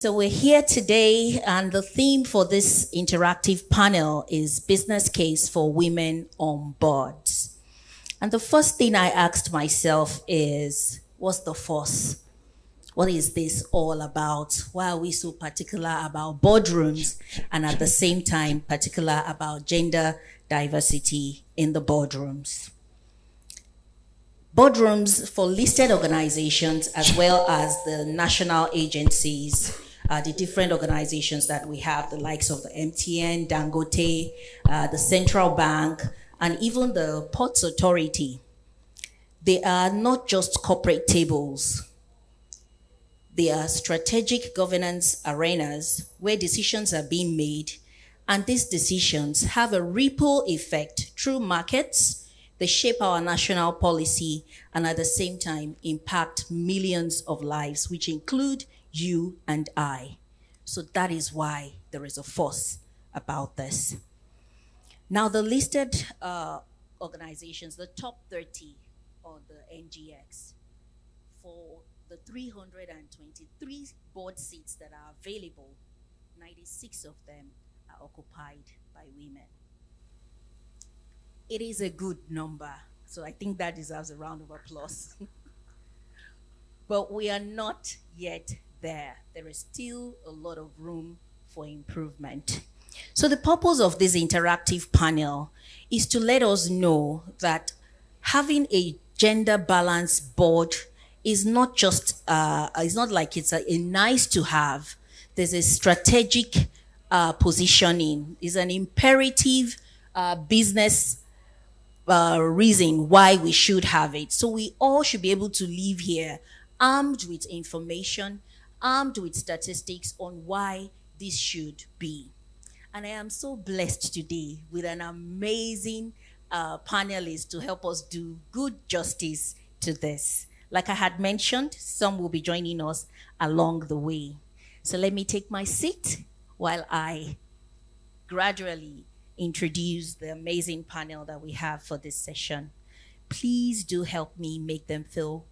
So we're here today, and the theme for this interactive panel is Business Case for Women on Boards. And the first thing I asked myself is, what's the fuss? What is this all about? Why are we so particular about boardrooms and at the same time particular about gender diversity in the boardrooms? Boardrooms for listed organizations as well as the national agencies, the different organizations that we have, the likes of the MTN, Dangote, the Central Bank, and even the Ports Authority. They are not just corporate tables. They are strategic governance arenas where decisions are being made, and these decisions have a ripple effect through markets. They shape our national policy and at the same time impact millions of lives, which include you and I. So that is why there is a fuss about this. Now, the listed organizations, the top 30 on the NGX, for the 323 board seats that are available, 96 of them are occupied by women. It is a good number, so I think that deserves a round of applause. But we are not yet there. There is still a lot of room for improvement. So the purpose of this interactive panel is to let us know that having a gender balanced board is not just, it's not like it's a nice to have. There's a strategic positioning. It's an imperative business reason why we should have it. So we all should be able to leave here armed with information, armed with statistics on why this should be. And I am so blessed today with an amazing panelist to help us do good justice to this. Like I had mentioned, some will be joining us along the way. So let me take my seat while I gradually introduce the amazing panel that we have for this session. Please do help me make them feel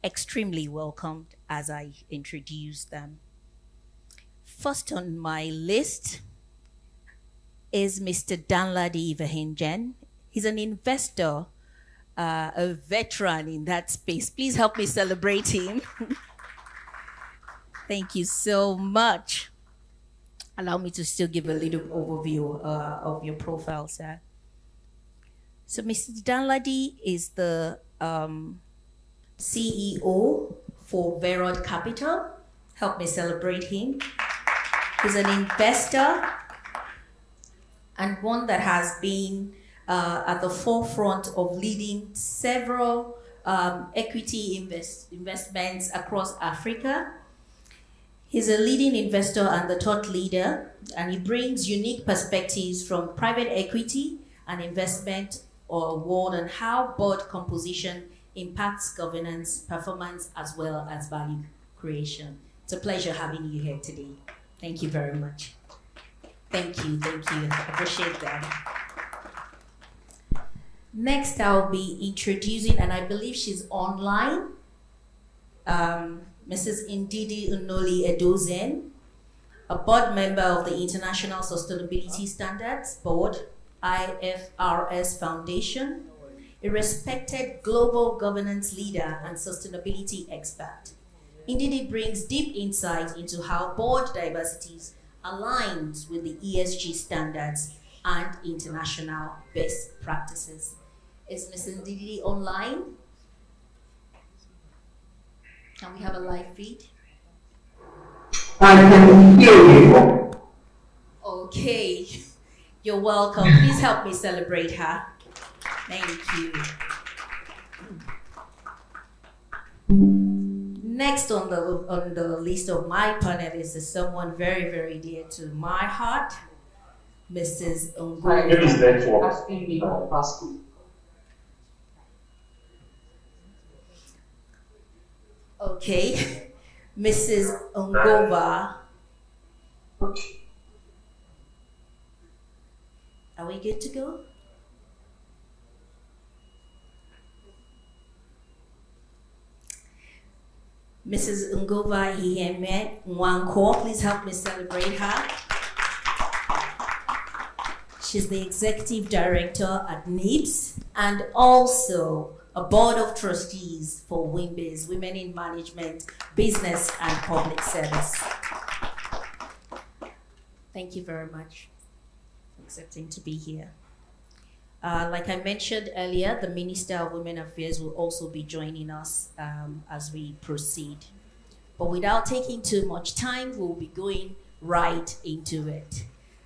extremely welcomed as I introduce them. First on my list is Mr. Danladi Ivahinjan. He's an investor, a veteran in that space. Please help me celebrate him. Thank you so much. Allow me to still give a little overview of your profile, sir. So Mr. Danladi is the CEO for Verod Capital. Help me celebrate him. He's an investor and one that has been at the forefront of leading several equity investments across Africa. He's a leading investor and the thought leader, and he brings unique perspectives from private equity and investment world on how board composition impacts governance, performance, as well as value creation. It's a pleasure having you here today. Thank you very much. Thank you. I appreciate that. Next, I'll be introducing, and I believe she's online, Mrs. Ndidi Unoli Edozen, a board member of the International Sustainability Standards Board, IFRS Foundation, a respected global governance leader and sustainability expert. Ndidi brings deep insight into how board diversity aligns with the ESG standards and international best practices. Is Mrs. Ndidi online? Can we have a live feed? I can hear you. Okay, you're welcome. Please help me celebrate her. Thank you. Next on the list of my panelists is someone very, very dear to my heart, Mrs. Ongova. Okay, Mrs. Ongova. Are we good to go? Mrs. Ngova Iheme Nwanko. Please help me celebrate her. She's the Executive Director at NIBS and also a Board of Trustees for WIMBIZ, Women in Management, Business and Public Service. Thank you very much for accepting to be here. Like I mentioned earlier, the Minister of Women Affairs will also be joining us as we proceed. But without taking too much time, we'll be going right into it.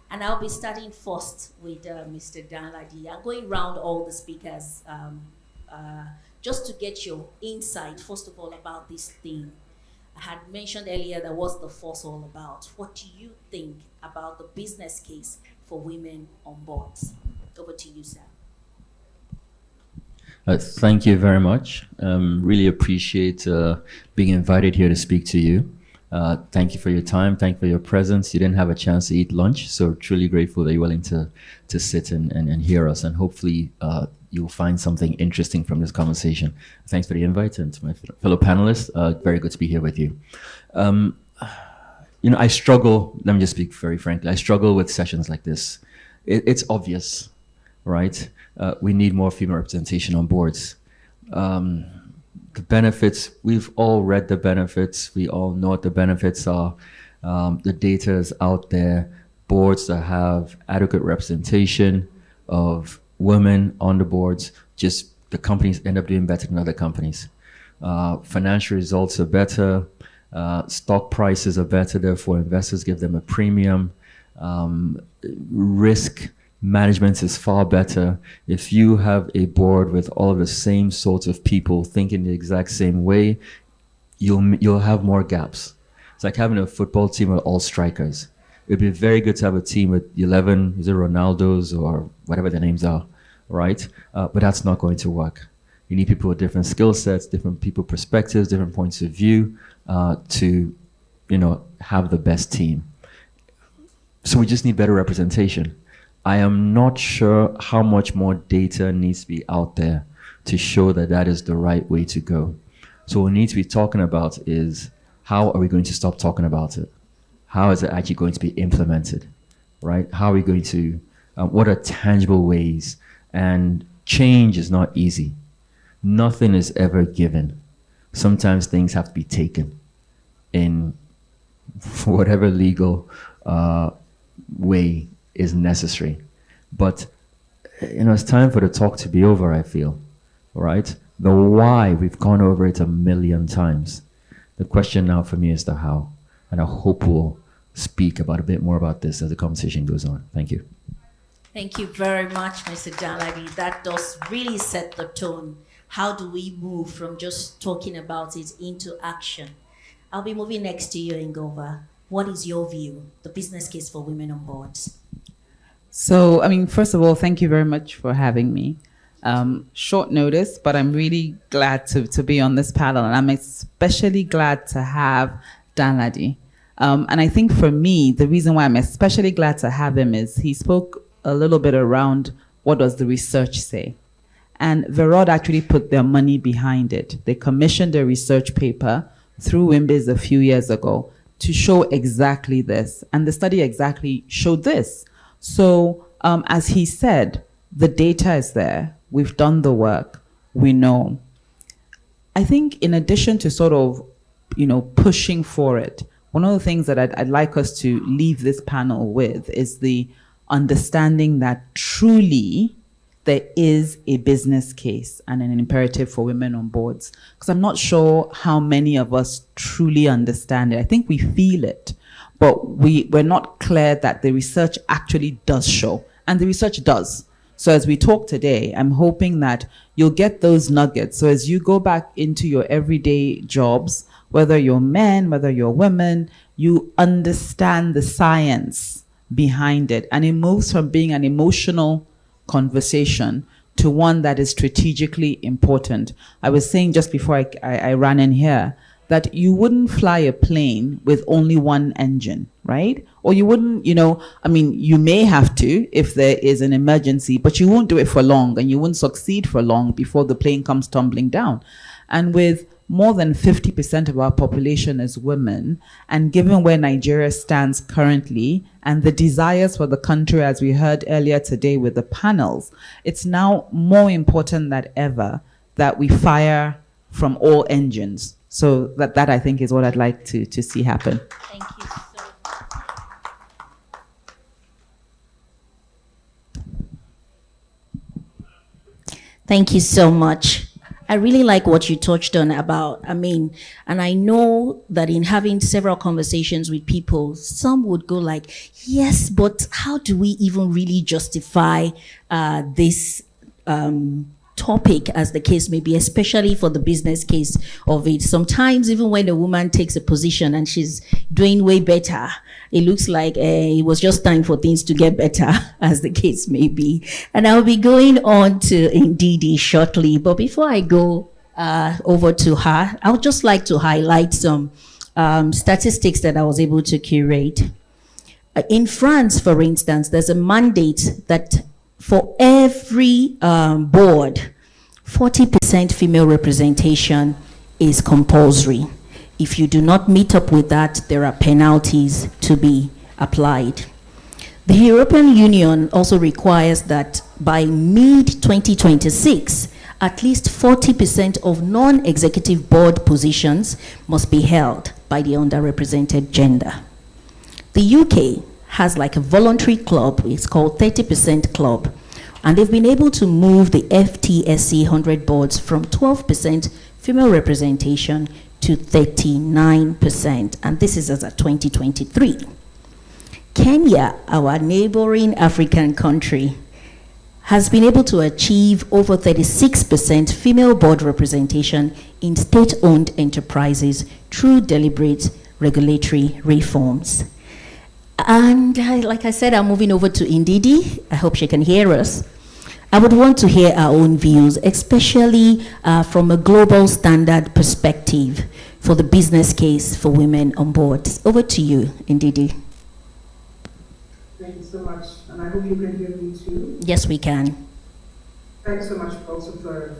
And I'll be starting first with Mr. Danladi. I'm going round all the speakers just to get your insight, first of all, about this theme. I had mentioned earlier that what's the fuss all about? What do you think about the business case for women on boards? Over to you, sir. Thank you very much. Really appreciate being invited here to speak to you. Thank you for your time. Thank you for your presence. You didn't have a chance to eat lunch, so truly grateful that you're willing to sit and hear us, and hopefully you'll find something interesting from this conversation. Thanks for the invite, and to my fellow panelists, very good to be here with you. I struggle, let me just speak very frankly, I struggle with sessions like this. It's obvious, right? We need more female representation on boards. The benefits, we've all read the benefits. We all know what the benefits are. The data is out there. Boards that have adequate representation of women on the boards, just the companies end up doing better than other companies. Financial results are better. Stock prices are better, therefore investors give them a premium. Risk management is far better. If you have a board with all of the same sorts of people thinking the exact same way, you'll have more gaps. It's like having a football team with all strikers. It'd be very good to have a team with 11, is it Ronaldos or whatever their names are, right? But that's not going to work. You need people with different skill sets, different people perspectives, different points of view to, have the best team. So we just need better representation. I am not sure how much more data needs to be out there to show that that is the right way to go. So what we need to be talking about is, how are we going to stop talking about it? How is it actually going to be implemented, right? How are we going to, what are tangible ways? And change is not easy. Nothing is ever given. Sometimes things have to be taken in whatever legal way is necessary. But it's time for the talk to be over, I feel, right? The why, we've gone over it 1,000,000 times. The question now for me is the how, and I hope we'll speak about a bit more about this as the conversation goes on. Thank you. Thank you very much, Mr. Danladi. That does really set the tone. How do we move from just talking about it into action? I'll be moving next to you, Ngova. What is your view, the business case for women on boards? So, first of all, thank you very much for having me. Short notice, but I'm really glad to be on this panel, and I'm especially glad to have Danladi. And I think for me, the reason why I'm especially glad to have him is he spoke a little bit around what does the research say. And Verod actually put their money behind it. They commissioned a research paper through WIMBIZ a few years ago to show exactly this. And the study exactly showed this. So as he said, the data is there. We've done the work. We know. I think in addition to sort of, pushing for it, one of the things that I'd like us to leave this panel with is the understanding that truly there is a business case and an imperative for women on boards. Because I'm not sure how many of us truly understand it. I think we feel it, but we're not clear that the research actually does show. And the research does. So as we talk today, I'm hoping that you'll get those nuggets. So as you go back into your everyday jobs, whether you're men, whether you're women, you understand the science behind it. And it moves from being an emotional conversation to one that is strategically important. I was saying just before I ran in here that you wouldn't fly a plane with only one engine, right? Or you wouldn't, you may have to if there is an emergency, but you won't do it for long, and you won't succeed for long before the plane comes tumbling down. And with more than 50% of our population is women. And given where Nigeria stands currently and the desires for the country, as we heard earlier today with the panels, it's now more important than ever that we fire from all engines. So that I think is what I'd like to see happen. Thank you so much. Thank you so much. I really like what you touched on about, and I know that in having several conversations with people, some would go like, yes, but how do we even really justify this topic, as the case may be, especially for the business case of it. Sometimes even when a woman takes a position and she's doing way better, it looks like it was just time for things to get better, as the case may be. And I'll be going on to Ndidi shortly. But before I go over to her, I would just like to highlight some statistics that I was able to curate. In France, for instance, there's a mandate that for every board, 40% female representation is compulsory. If you do not meet up with that, there are penalties to be applied. The European Union also requires that by mid-2026, at least 40% of non-executive board positions must be held by the underrepresented gender. The UK has like a voluntary club, it's called 30% Club, and they've been able to move the FTSE 100 boards from 12% female representation to 39%, and this is as of 2023. Kenya, our neighboring African country, has been able to achieve over 36% female board representation in state-owned enterprises through deliberate regulatory reforms. And like I said, I'm moving over to Ndidi. I hope she can hear us. I would want to hear our own views, especially from a global standard perspective for the business case for women on boards. Over to you, Ndidi. Thank you so much, and I hope you can hear me too. Yes, we can. Thanks so much also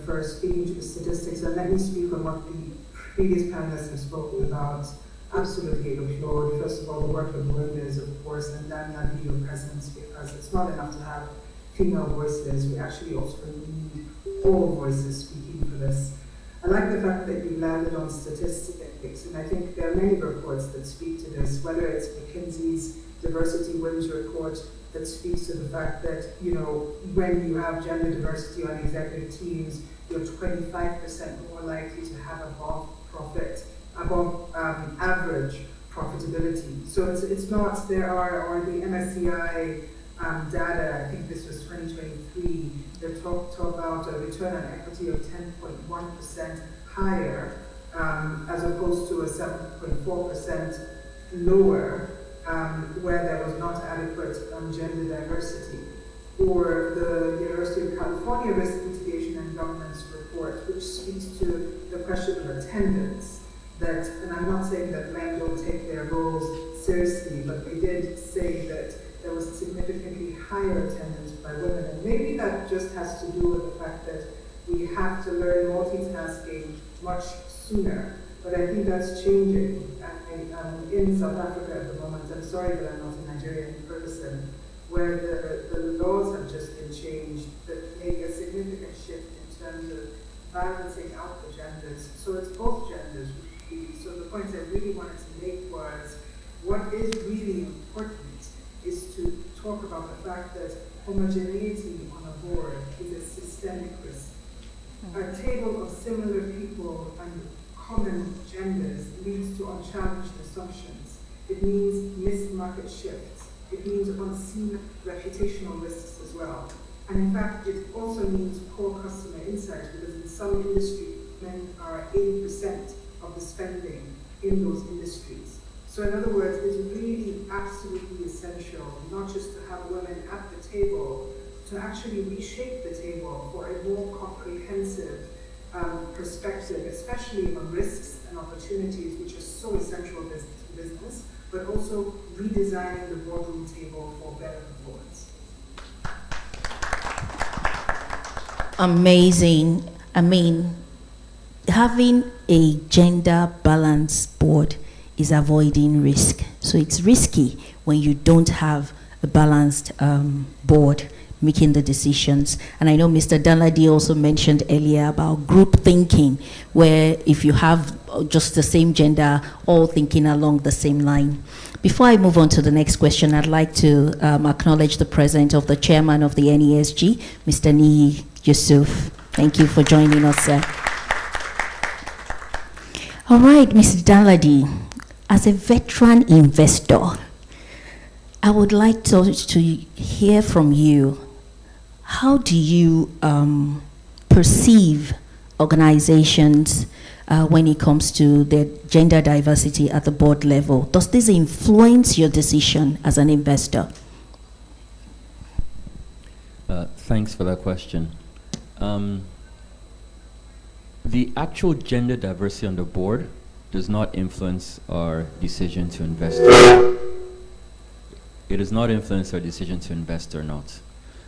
for speaking to the statistics, and let me speak on what the previous panelists have spoken about. Absolutely applaud, first of all, the work of women is, of course, and then your presence, because it's not enough to have female voices. We actually also need all voices speaking for this. I like the fact that you landed on statistics, and I think there are many reports that speak to this, whether it's McKinsey's Diversity Wins report that speaks to the fact that, when you have gender diversity on executive teams, you're 25% more likely to have above average profitability. So it's not, or the MSCI data, I think this was 2023, they talk about a return on equity of 10.1% higher, as opposed to a 7.4% lower, where there was not adequate gender diversity. Or the University of California Risk Mitigation and Governance report, which speaks to the question of attendance. And I'm not saying that men don't take their roles seriously, but they did say that there was significantly higher attendance by women. And maybe that just has to do with the fact that we have to learn multitasking much sooner. But I think that's changing. I'm in South Africa at the moment. I'm sorry that I'm not a Nigerian person, where the laws have just been changed that make a significant shift in terms of balancing out the genders. So it's both genders. So the point I really wanted to make was, what is really important is to talk about the fact that homogeneity on a board is a systemic risk. A table of similar people and common genders leads to unchallenged assumptions. It means missed market shifts. It means unseen reputational risks as well. And in fact, it also means poor customer insight, because in some industries, men are 80% of the spending in those industries. So in other words, it's really absolutely essential not just to have women at the table, to actually reshape the table for a more comprehensive perspective, especially on risks and opportunities, which are so essential to business, but also redesigning the boardroom table for better performance. Amazing. having a gender balanced board is avoiding risk. So it's risky when you don't have a balanced board making the decisions. And I know Mr. Danladi also mentioned earlier about group thinking, where if you have just the same gender, all thinking along the same line. Before I move on to the next question, I'd like to acknowledge the presence of the chairman of the NESG, Mr. Niyi Yusuf. Thank you for joining us, sir. All right, Mr. Danladi, as a veteran investor, I would like to hear from you. How do you perceive organizations when it comes to the gender diversity at the board level? Does this influence your decision as an investor? Thanks for that question. The actual gender diversity on the board does not influence our decision to invest. It does not influence our decision to invest or not.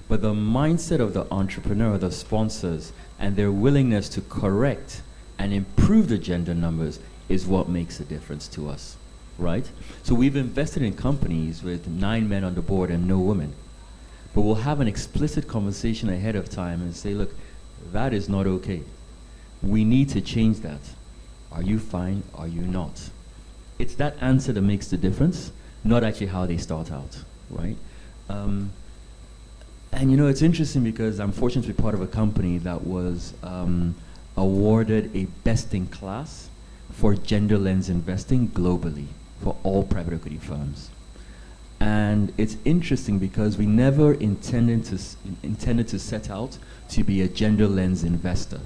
But the mindset of the entrepreneur, the sponsors, and their willingness to correct and improve the gender numbers is what makes a difference to us, right? So we've invested in companies with 9 men on the board and no women. But we'll have an explicit conversation ahead of time and say, look, that is not okay. We need to change that. Are you fine? Are you not? It's that answer that makes the difference, not actually how they start out, right? And you know, it's interesting because I'm fortunate to be part of a company that was awarded a best in class for gender lens investing globally for all private equity firms. And it's interesting because we never intended to set out to be a gender lens investor.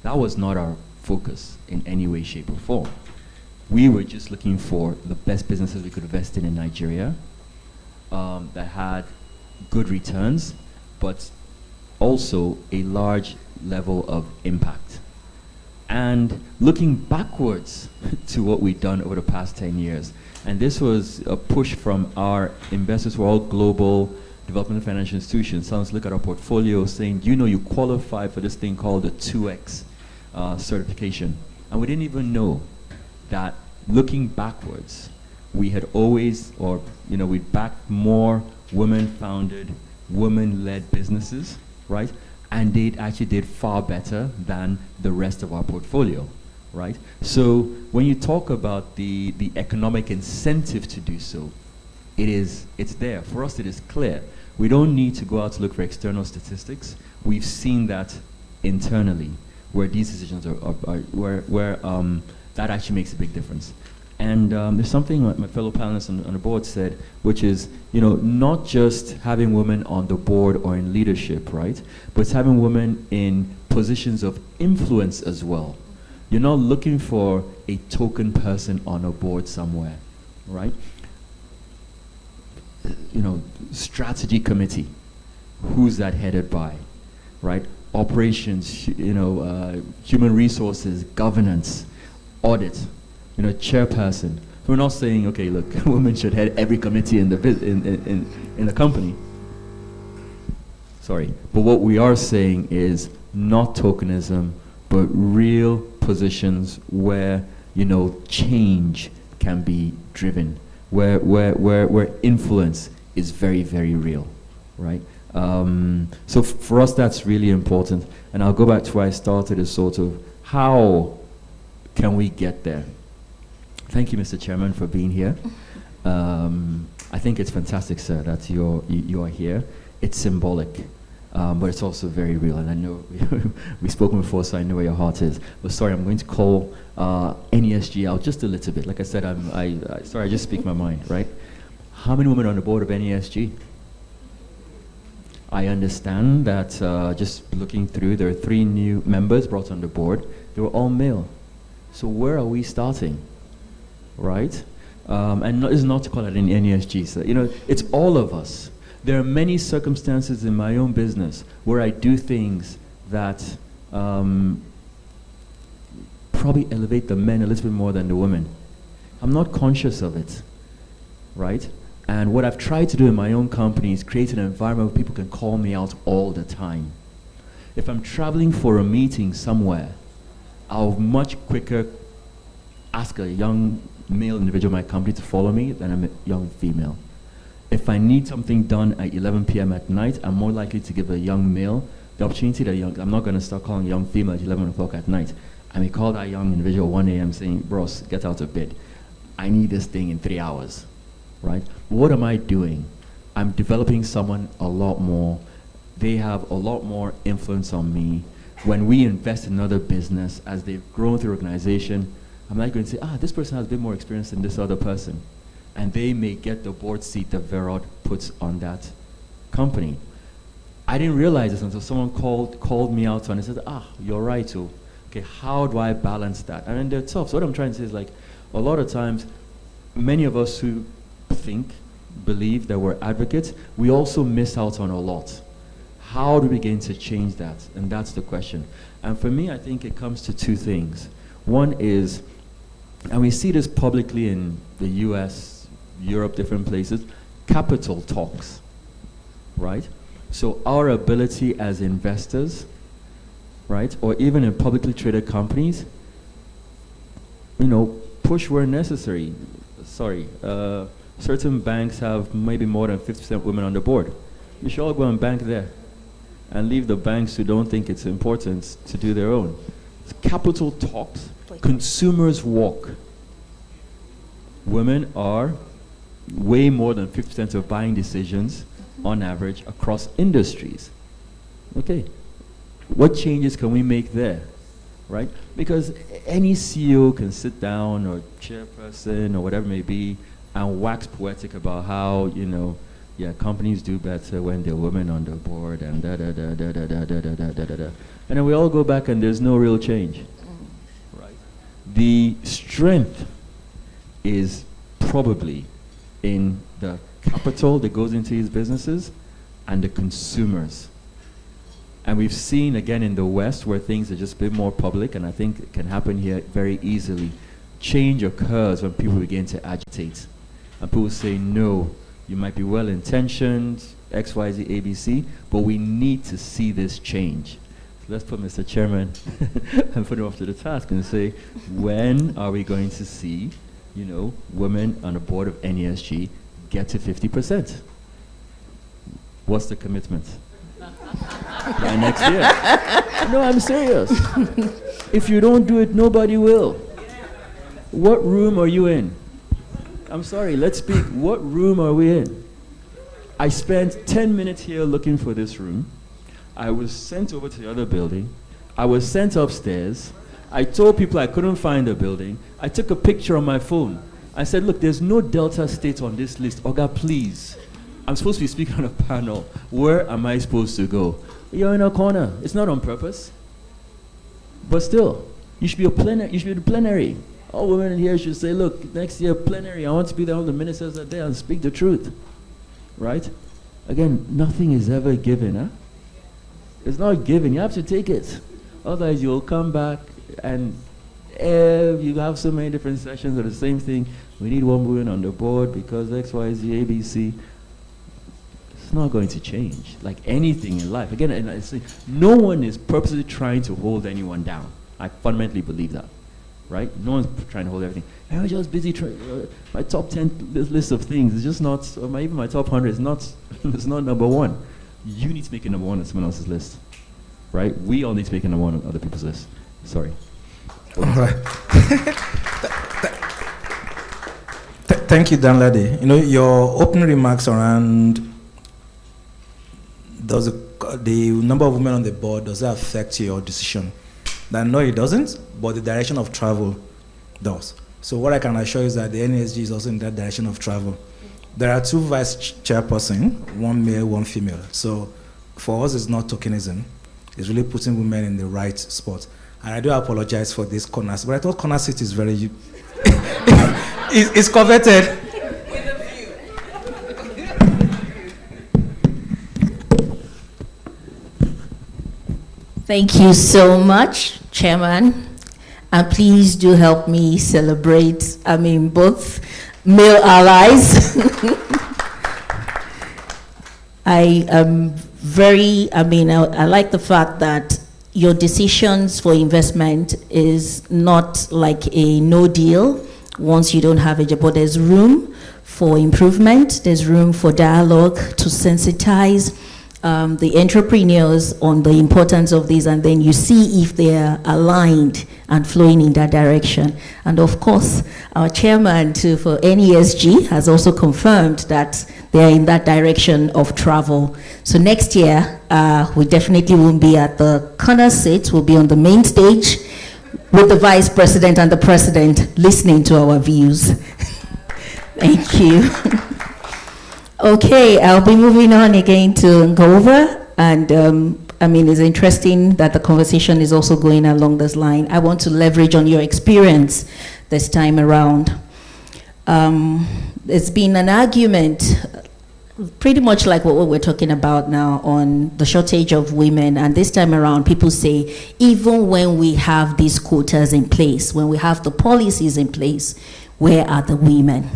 That was not our focus in any way, shape, or form. We were just looking for the best businesses we could invest in Nigeria that had good returns, but also a large level of impact. And looking backwards to what we've done over the past 10 years, and this was a push from our investors who are all global development financial institutions. Some look at our portfolio saying, you know, you qualify for this thing called the 2X certification. And we didn't even know that looking backwards, we had always, or you know, we backed more women-founded, women-led businesses, right? And they actually did far better than the rest of our portfolio, right? So when you talk about the economic incentive to do so, it's there. For us, it is clear. We don't need to go out to look for external statistics. We've seen that internally, where these decisions where that actually makes a big difference. And there's something my fellow panelists on the board said, which is, you know, not just having women on the board or in leadership, right? But it's having women in positions of influence as well. You're not looking for a token person on a board somewhere, right? You know, strategy committee, who's that headed by, right? Operations, you know, human resources, governance, audit, you know, chairperson. We're not saying, okay, look, women should head every committee in the in the company. Sorry, but what we are saying is not tokenism, but real positions where, you know, change can be driven, where influence is very, very real, right? So for us, that's really important. And I'll go back to where I started, as sort of how can we get there? Thank you, Mr. Chairman, for being here. I think it's fantastic, sir, that you are here. It's symbolic, but it's also very real. And I know we've spoken before, so I know where your heart is. But sorry, I'm going to call NESG out just a little bit. Like I said, sorry, I just speak my mind, right? How many women are on the board of NESG? I understand that just looking through, there are 3 new members brought on the board. They were all male. So where are we starting, right? And it's not to call it an NESG. So, you know, it's all of us. There are many circumstances in my own business where I do things that probably elevate the men a little bit more than the women. I'm not conscious of it, right? And what I've tried to do in my own company is create an environment where people can call me out all the time. If I'm traveling for a meeting somewhere, I'll much quicker ask a young male individual in my company to follow me than a young female. If I need something done at 11 p.m. at night, I'm more likely to give a young male the opportunity that I'm not going to start calling a young female at 11 o'clock at night. I may call that young individual 1 a.m. saying, bros, get out of bed. I need this thing in 3 hours, right? What am I doing? I'm developing someone a lot more. They have a lot more influence on me. When we invest in another business, as they've grown through the organization, I'm not going to say, this person has a bit more experience than this other person. And they may get the board seat that Verod puts on that company. I didn't realize this until someone called me out and said, you're right, so okay, how do I balance that? And they're tough. So what I'm trying to say is, like, a lot of times, many of us who believe that we're advocates, we also miss out on a lot. How do we begin to change that? And that's the question. And for me, I think it comes to two things. One is, and we see this publicly in the US, Europe, different places, capital talks, right? So our ability as investors, right, or even in publicly traded companies, push where necessary. Certain banks have maybe more than 50% women on the board. You should all go and bank there and leave the banks who don't think it's important to do their own. Capital talks, consumers walk. Women are way more than 50% of buying decisions on average across industries. Okay, what changes can we make there, right? Because any CEO can sit down, or chairperson, or whatever it may be, and wax poetic about how, companies do better when there are women on the board, and da-da-da-da-da-da-da-da-da-da-da. And then we all go back and there's no real change, right? The strength is probably in the capital that goes into these businesses and the consumers. And we've seen, again, in the West, where things are just a bit more public, and I think it can happen here very easily. Change occurs when people begin to agitate. And people say, no, you might be well-intentioned, X, Y, Z, ABC, but we need to see this change. So let's put Mr. Chairman and put him up to the task and say, when are we going to see, women on the board of NESG get to 50%? What's the commitment? By next year. No, I'm serious. If you don't do it, nobody will. What room are you in? I'm sorry, let's speak. What room are we in? I spent 10 minutes here looking for this room. I was sent over to the other building. I was sent upstairs. I told people I couldn't find the building. I took a picture on my phone. I said, look, there's no Delta State on this list. Oga, please. I'm supposed to be speaking on a panel. Where am I supposed to go? You're in a corner. It's not on purpose. But still, you should be the plenary. All women in here should say, look, next year plenary, I want to be there, all the ministers are there and speak the truth. Right? Again, nothing is ever given, huh? It's not given, you have to take it. Otherwise you'll come back and you have so many different sessions of the same thing. We need one woman on the board because X, Y, Z, ABC. It's not going to change, like anything in life. Again, and I say, no one is purposely trying to hold anyone down. I fundamentally believe that, right? No one's trying to hold everything. I'm just busy trying. My top 10 list of things is just not. Even my top 100 is not. It's not number one. You need to make it number one on someone else's list, right? We all need to make it number one on other people's list. Sorry. All right. Thank you, Danladi. Your opening remarks around the number of women on the board, does that affect your decision? No, it doesn't, but the direction of travel does. So what I can assure you is that the NSG is also in that direction of travel. There are two vice chairpersons, one male, one female. So for us, it's not tokenism. It's really putting women in the right spot. And I do apologize for this corner, but I thought corner seat is very, it's coveted. Thank you so much, Chairman. And please do help me celebrate, both male allies. I am I like the fact that your decisions for investment is not like a no deal once you don't have a job, but there's room for improvement, there's room for dialogue to sensitize the entrepreneurs on the importance of this, and then you see if they're aligned and flowing in that direction. And of course, our chairman too for NESG has also confirmed that they're in that direction of travel. So next year, we definitely won't be at the corner seat, we'll be on the main stage with the vice president and the president listening to our views. Thank you. Okay, I'll be moving on again to Ngova, and I mean, it's interesting that the conversation is also going along this line. I want to leverage on your experience this time around. There's been an argument, pretty much like what we're talking about now, on the shortage of women, and this time around people say, even when we have these quotas in place, when we have the policies in place, where are the women?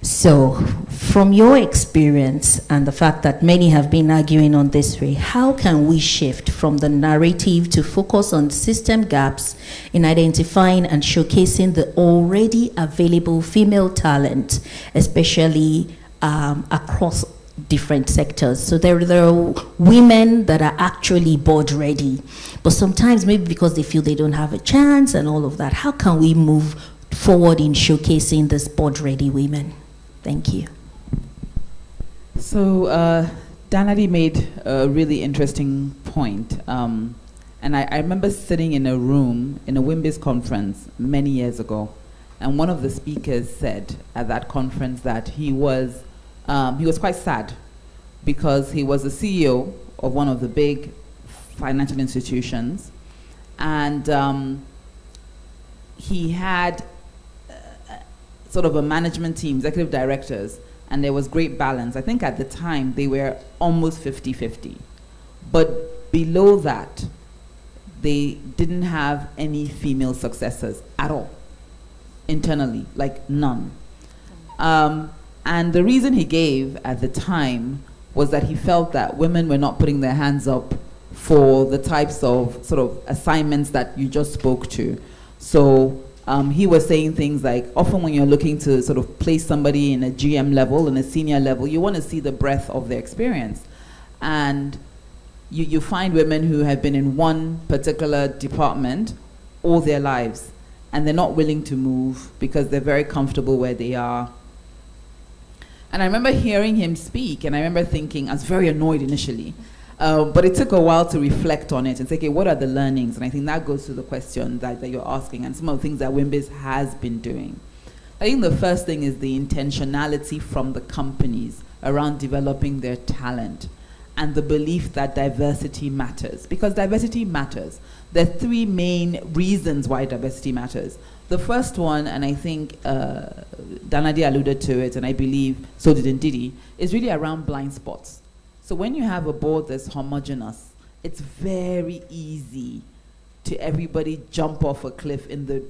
So, from your experience and the fact that many have been arguing on this way, how can we shift from the narrative to focus on system gaps in identifying and showcasing the already available female talent, especially across different sectors? So there are women that are actually board ready, but sometimes maybe because they feel they don't have a chance and all of that. How can we move forward in showcasing these board ready women? Thank you. So Danadi made a really interesting point. And I remember sitting in a room in a WIMBIS conference many years ago, and one of the speakers said at that conference that he was quite sad because he was the CEO of one of the big financial institutions, and he had sort of a management team, executive directors, and there was great balance. I think at the time they were almost 50-50. But below that, they didn't have any female successors at all, internally, like none. And the reason he gave at the time was that he felt that women were not putting their hands up for the types of sort of assignments that you just spoke to. So he was saying things like, often when you're looking to sort of place somebody in a GM level, in a senior level, you want to see the breadth of their experience. And you find women who have been in one particular department all their lives, and they're not willing to move because they're very comfortable where they are. And I remember hearing him speak, and I remember thinking, I was very annoyed initially. But it took a while to reflect on it and say, okay, what are the learnings? And I think that goes to the question that you're asking and some of the things that WIMBIS has been doing. I think the first thing is the intentionality from the companies around developing their talent and the belief that diversity matters, because diversity matters. There are three main reasons why diversity matters. The first one, and I think Danadi alluded to it, and I believe so did Ndidi, is really around blind spots. So when you have a board that's homogeneous, it's very easy to everybody jump off a cliff in the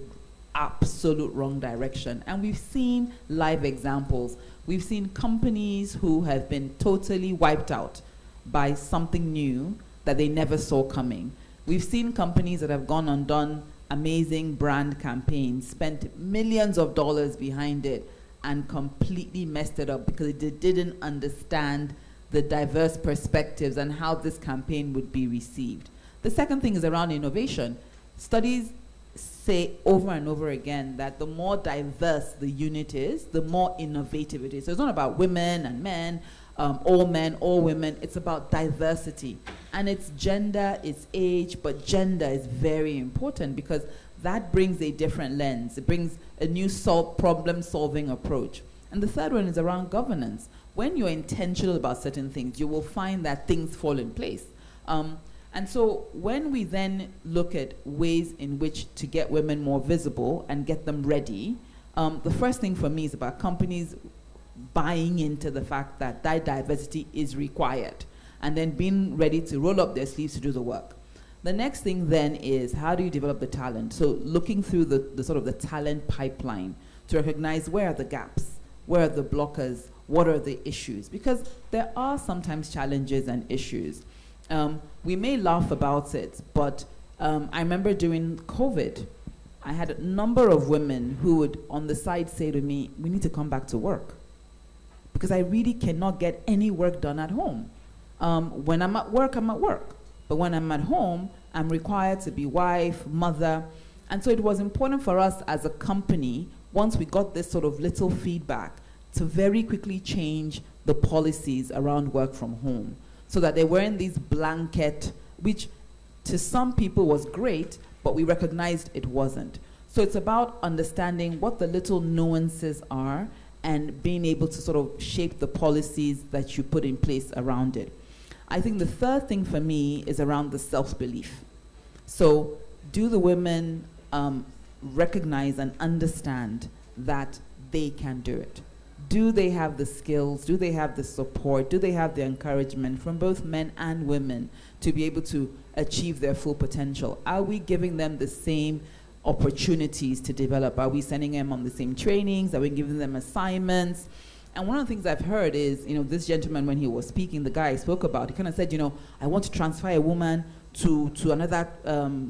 absolute wrong direction. And we've seen live examples. We've seen companies who have been totally wiped out by something new that they never saw coming. We've seen companies that have gone and done amazing brand campaigns, spent millions of dollars behind it, and completely messed it up because they didn't understand the diverse perspectives and how this campaign would be received. The second thing is around innovation. Studies say over and over again that the more diverse the unit is, the more innovative it is. So it's not about women and men, all women. It's about diversity. And it's gender, it's age, but gender is very important because that brings a different lens. It brings a new problem-solving approach. And the third one is around governance. When you're intentional about certain things, you will find that things fall in place. And so when we then look at ways in which to get women more visible and get them ready, the first thing for me is about companies buying into the fact that diversity is required and then being ready to roll up their sleeves to do the work. The next thing then is, how do you develop the talent? So looking through the sort of the talent pipeline to recognize where are the gaps, where are the blockers, what are the issues? Because there are sometimes challenges and issues. We may laugh about it, but I remember during COVID, I had a number of women who would on the side say to me, we need to come back to work because I really cannot get any work done at home. When I'm at work, I'm at work. But when I'm at home, I'm required to be wife, mother. And so it was important for us as a company, once we got this sort of little feedback, to very quickly change the policies around work from home so that they weren't these blanket, which to some people was great, but we recognized it wasn't. So it's about understanding what the little nuances are and being able to sort of shape the policies that you put in place around it. I think the third thing for me is around the self-belief. So do the women recognize and understand that they can do it? Do they have the skills? Do they have the support? Do they have the encouragement from both men and women to be able to achieve their full potential? Are we giving them the same opportunities to develop? Are we sending them on the same trainings? Are we giving them assignments? And one of the things I've heard is, this gentleman, when he was speaking, the guy I spoke about, he kind of said, I want to transfer a woman to another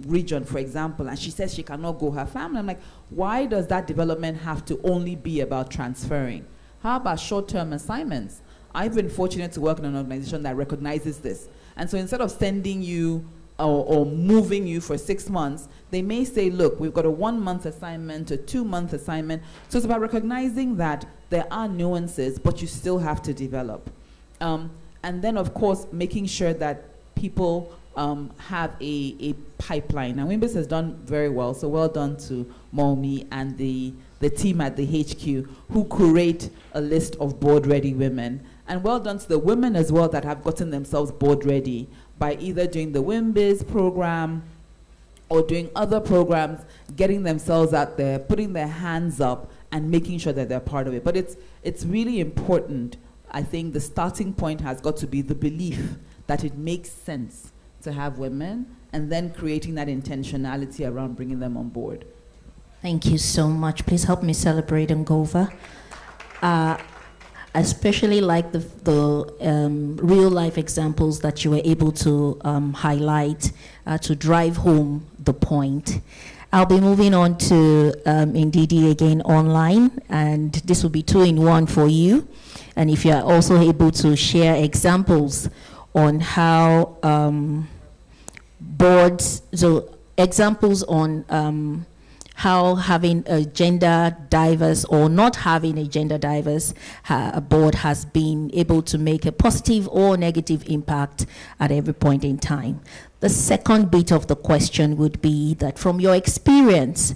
region, for example, and she says she cannot go. Her family, I'm like, why does that development have to only be about transferring? How about short-term assignments? I've been fortunate to work in an organization that recognizes this. And so instead of sending you or moving you for 6 months, they may say, look, we've got a 1-month assignment, a 2-month assignment. So it's about recognizing that there are nuances, but you still have to develop. And then, of course, making sure that people have a pipeline. Now, Wimbus has done very well, so well done to Molmi and the team at the HQ who curate a list of board-ready women. And well done to the women as well that have gotten themselves board-ready by either doing the Wimbus program or doing other programs, getting themselves out there, putting their hands up, and making sure that they're part of it. But it's really important. I think the starting point has got to be the belief that it makes sense to have women, and then creating that intentionality around bringing them on board. Thank you so much. Please help me celebrate Ngova. Especially like the real life examples that you were able to highlight to drive home the point. I'll be moving on to Ndidi again online, and this will be 2-in-1 for you. And if you are also able to share examples on how boards, so examples on how having a gender diverse or not having a gender diverse board has been able to make a positive or negative impact at every point in time. The second bit of the question would be that from your experience,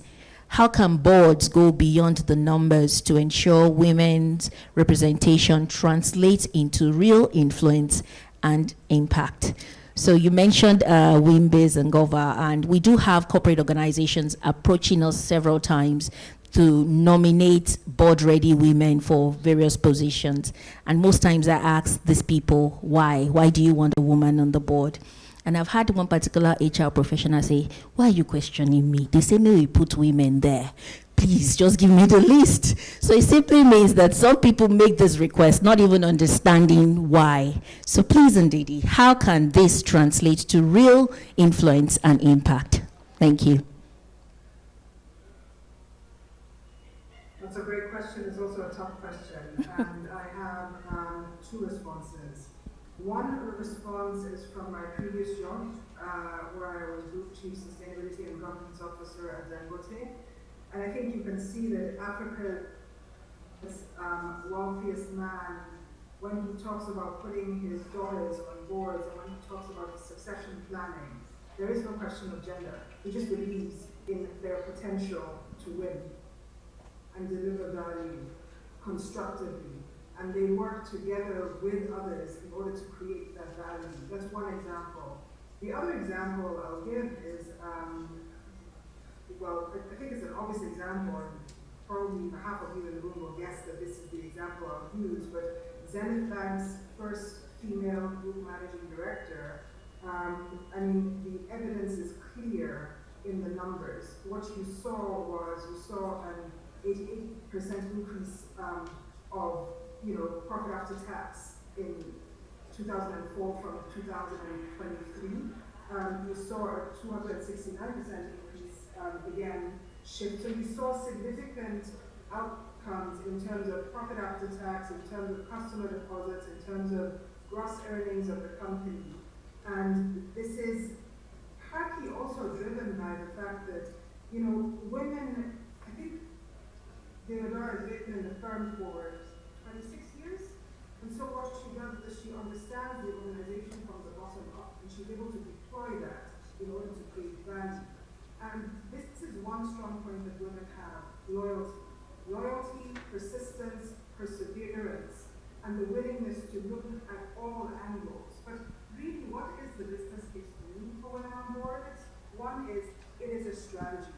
how can boards go beyond the numbers to ensure women's representation translates into real influence and impact? So you mentioned Wimbus and Gova, and we do have corporate organizations approaching us several times to nominate board-ready women for various positions. And most times I ask these people, why? Why do you want a woman on the board? And I've had one particular HR professional say, why are you questioning me? They say, maybe we put women there. Please just give me the list. So it simply means that some people make this request not even understanding why. So please, Ndidi, how can this translate to real influence and impact? Thank you. That's a great question. It's also a tough question. And I have 2 responses. One response is from my previous job, where I was Group Chief Sustainability and Governance Officer at Dangote. And I think you can see that Africa's wealthiest man, when he talks about putting his daughters on boards and when he talks about succession planning, there is no question of gender. He just believes in their potential to win and deliver value constructively. And they work together with others in order to create that value. That's one example. The other example I'll give is, well, I think it's an obvious example, and probably half of you in the room will guess that this is the example I'll use, but Zenith Bank's first female group managing director, I mean, the evidence is clear in the numbers. What you saw an 88% increase of profit after tax in 2004 from 2023. You saw a 269% increase, again, shift. So you saw significant outcomes in terms of profit after tax, in terms of customer deposits, in terms of gross earnings of the company. And this is partly also driven by the fact that, you know, women, I think Theodora has been in the firm for 26 years. And so what she does is she understands the organization from the bottom up, and she's able to deploy that in order to create value. And this is one strong point that women have: loyalty. Loyalty, persistence, perseverance, and the willingness to look at all angles. But really, what is the business case for me for women on board? One is, it is a strategy.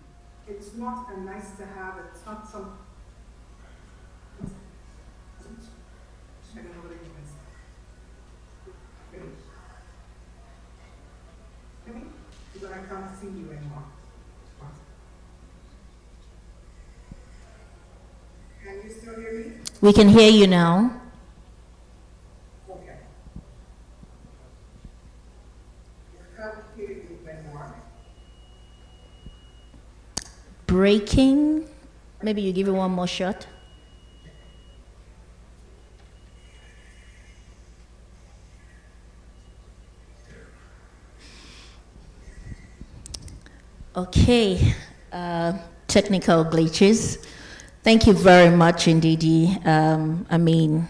It's not a nice to have, it's not some. I don't know what it means. Hear me? Because I can't see you anymore. Can you still hear me? We can hear you now. Okay. I can't hear you anymore. Breaking. Maybe you give it one more shot. Okay, technical glitches. Thank you very much, Ndidi. I mean,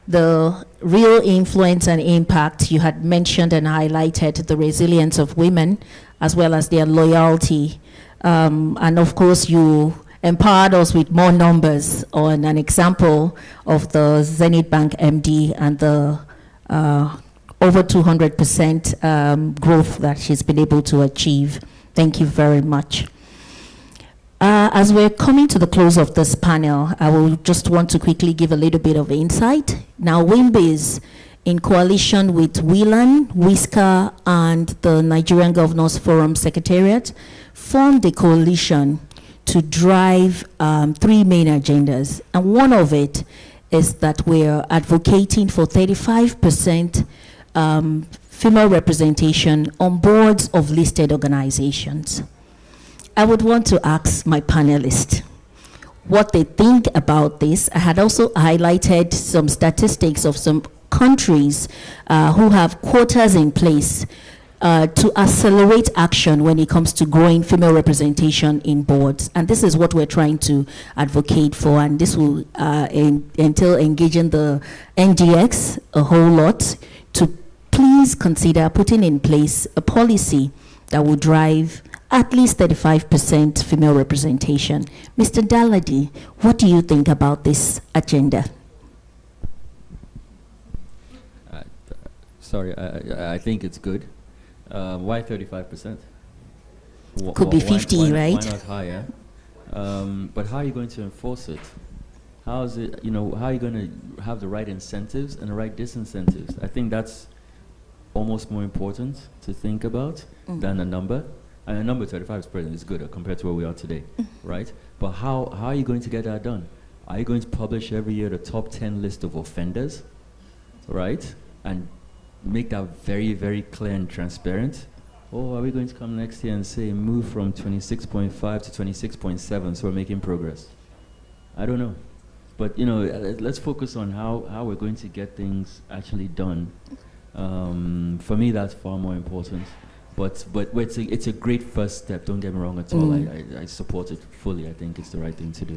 the real influence and impact you had mentioned and highlighted the resilience of women as well as their loyalty. And of course, you empowered us with more numbers on an example of the Zenith Bank MD and the over 200% growth that she's been able to achieve. Thank you very much. As we're coming to the close of this panel, I will just want to quickly give a little bit of insight. Now, WIMBIZ, in coalition with WILAN, WISCA, and the Nigerian Governors Forum Secretariat, formed a coalition to drive 3 main agendas. And one of it is that we're advocating for 35% female representation on boards of listed organizations. I would want to ask my panelists what they think about this. I had also highlighted some statistics of some countries who have quotas in place to accelerate action when it comes to growing female representation in boards. And this is what we're trying to advocate for, and this will entail engaging the NGX a whole lot to please consider putting in place a policy that will drive at least 35% female representation. Mr. Daladi, what do you think about this agenda? I think it's good. Why 35%? Could be 50, right? Why not higher? But how are you going to enforce it? How is it, how are you going to have the right incentives and the right disincentives? I think that's almost more important to think about than a number. And a number 35% is good compared to where we are today, right? But how are you going to get that done? Are you going to publish every year the top 10 list of offenders, right? And make that very, very clear and transparent? Or are we going to come next year and say move from 26.5 to 26.7 so we're making progress? I don't know. But let's focus on how we're going to get things actually done. For me, that's far more important. But it's a great first step. Don't get me wrong at all. I support it fully. I think it's the right thing to do.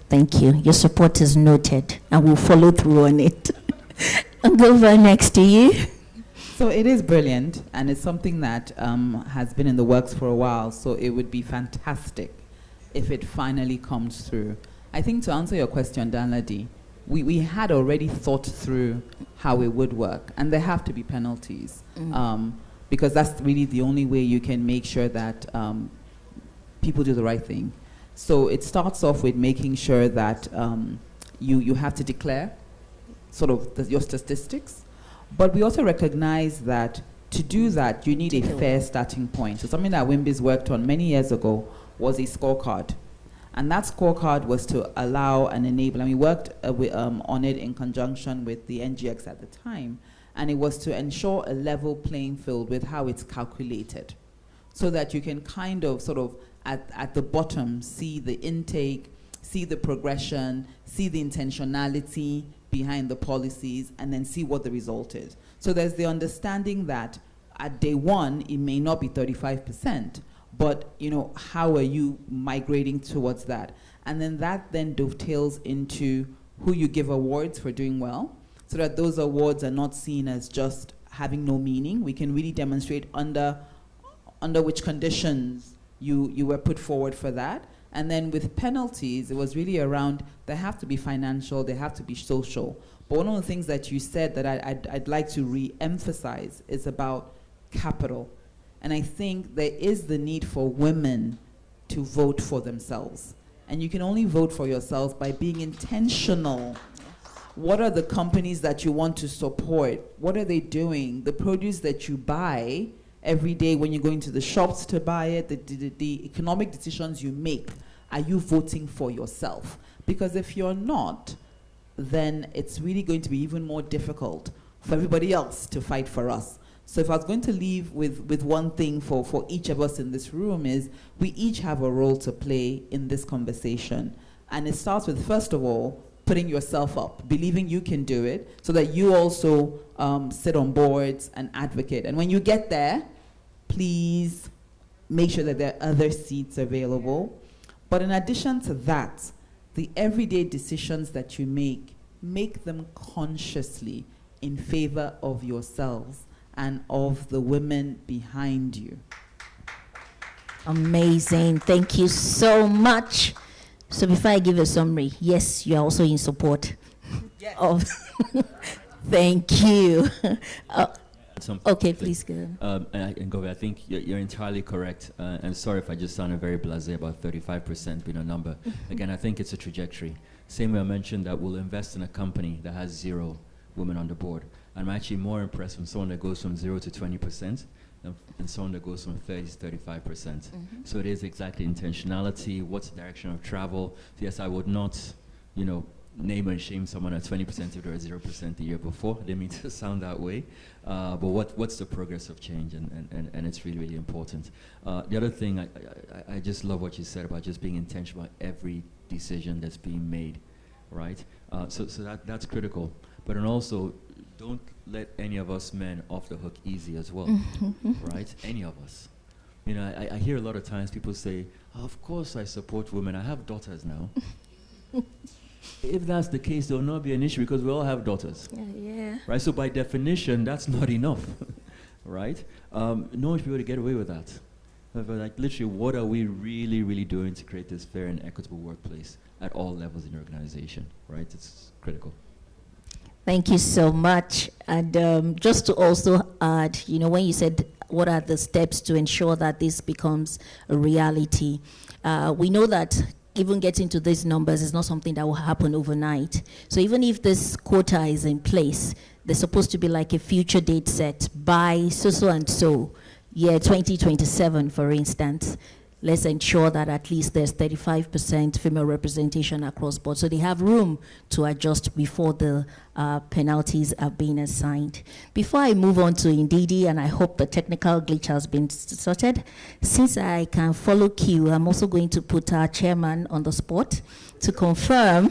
Thank you. Your support is noted, and we'll follow through on it. I'll go over next to you. So it is brilliant, and it's something that has been in the works for a while. So it would be fantastic if it finally comes through. I think to answer your question, Danladi, we had already thought through how it would work, and there have to be penalties. Because that's really the only way you can make sure that people do the right thing. So it starts off with making sure that you have to declare sort of your statistics, but we also recognize that to do that, you need a fair starting point. So something that WIMBIZ worked on many years ago was a scorecard. And that scorecard was to allow and enable, and we worked on it in conjunction with the NGX at the time. and it was to ensure a level playing field with how it's calculated, so that you can kind of sort of at the bottom see the intake, see the progression, see the intentionality behind the policies, and then see what the result is. So there's the understanding that at day one, it may not be 35%, but how are you migrating towards that? And then that then dovetails into who you give awards for doing well, so that those awards are not seen as just having no meaning. We can really demonstrate under which conditions you were put forward for that. And then with penalties, it was really around, they have to be financial, they have to be social. But one of the things that you said that I'd like to re-emphasize is about capital. And I think there is the need for women to vote for themselves. And you can only vote for yourselves by being intentional. What are the companies that you want to support? What are they doing? The produce that you buy every day when you're going to the shops to buy it, the economic decisions you make, are you voting for yourself? Because if you're not, then it's really going to be even more difficult for everybody else to fight for us. So if I was going to leave with one thing for each of us in this room, is we each have a role to play in this conversation. And it starts with, first of all, putting yourself up, believing you can do it, so that you also sit on boards and advocate. And when you get there, please make sure that there are other seats available. But in addition to that, the everyday decisions that you make them consciously in favor of yourselves and of the women behind you. Amazing. Thank you so much. So before I give a summary, yes, you are also in support of. Thank you. Okay, please go. And Govi, I think you're entirely correct. And sorry if I just sounded very blasé about 35% being a number. Again, I think it's a trajectory. Same way I mentioned that we'll invest in a company that has 0 women on the board. I'm actually more impressed from someone that goes from 0 to 20% and someone that goes from 30 to 35%. So it is exactly intentionality, what's the direction of travel. So yes, I would not, name and shame someone at 20% if they were 0% the year before. I didn't mean to sound that way. But what's the progress of change? And it's really, really important. The other thing, I just love what you said about just being intentional about every decision that's being made, right? So that's critical. But then also, don't let any of us men off the hook easy as well, right? Any of us. I hear a lot of times people say, of course I support women. I have daughters now. If that's the case, there will not be an issue because we all have daughters. Yeah. Right? So by definition, that's not enough, right? No one should be able to get away with that. But like literally, what are we really, really doing to create this fair and equitable workplace at all levels in your organization, right? It's critical. Thank you so much. And just to also add, when you said what are the steps to ensure that this becomes a reality, we know that even getting to these numbers is not something that will happen overnight. So even if this quota is in place, there's supposed to be like a future date set by so and so, year 2027, for instance. Let's ensure that at least there's 35% female representation across board. So they have room to adjust before the penalties are being assigned. Before I move on to Ndidi, and I hope the technical glitch has been sorted, since I can follow Q, I'm also going to put our chairman on the spot to confirm,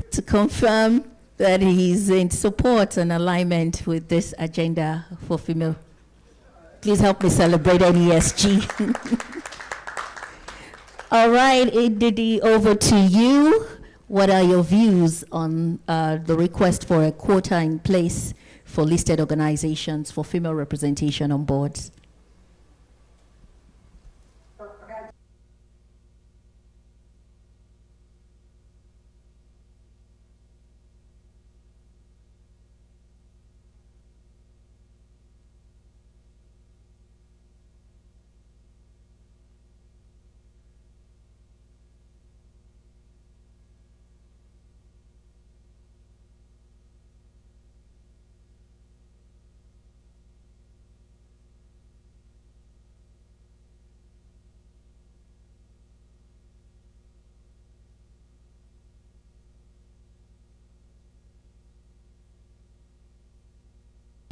to confirm that he's in support and alignment with this agenda for female. Please help me celebrate NESG. All right, Ndidi, over to you. What are your views on the request for a quota in place for listed organizations for female representation on boards?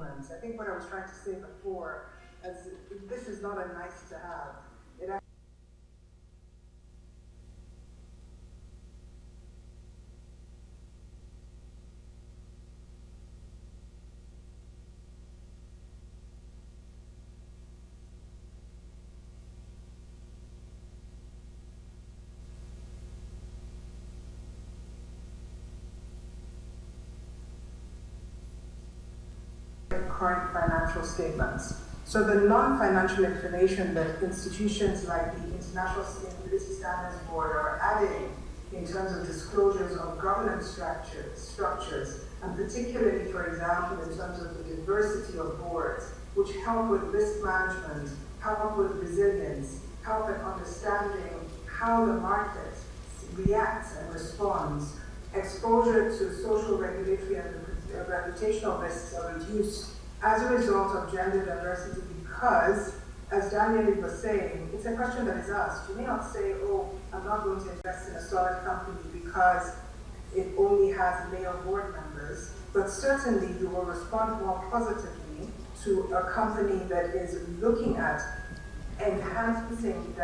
I think what I was trying to say before is this is not a nice to have. It current financial statements. So the non-financial information that institutions like the International Sustainability Standards Board are adding in terms of disclosures of governance structures, and particularly, for example, in terms of the diversity of boards, which help with risk management, help with resilience, help in understanding how the market reacts and responds. Exposure to social, regulatory, and reputational risks are reduced as a result of gender diversity because, as Daniel was saying, it's a question that is asked. You may not say, oh, I'm not going to invest in a solid company because it only has male board members, but certainly you will respond more positively to a company that is looking at enhancing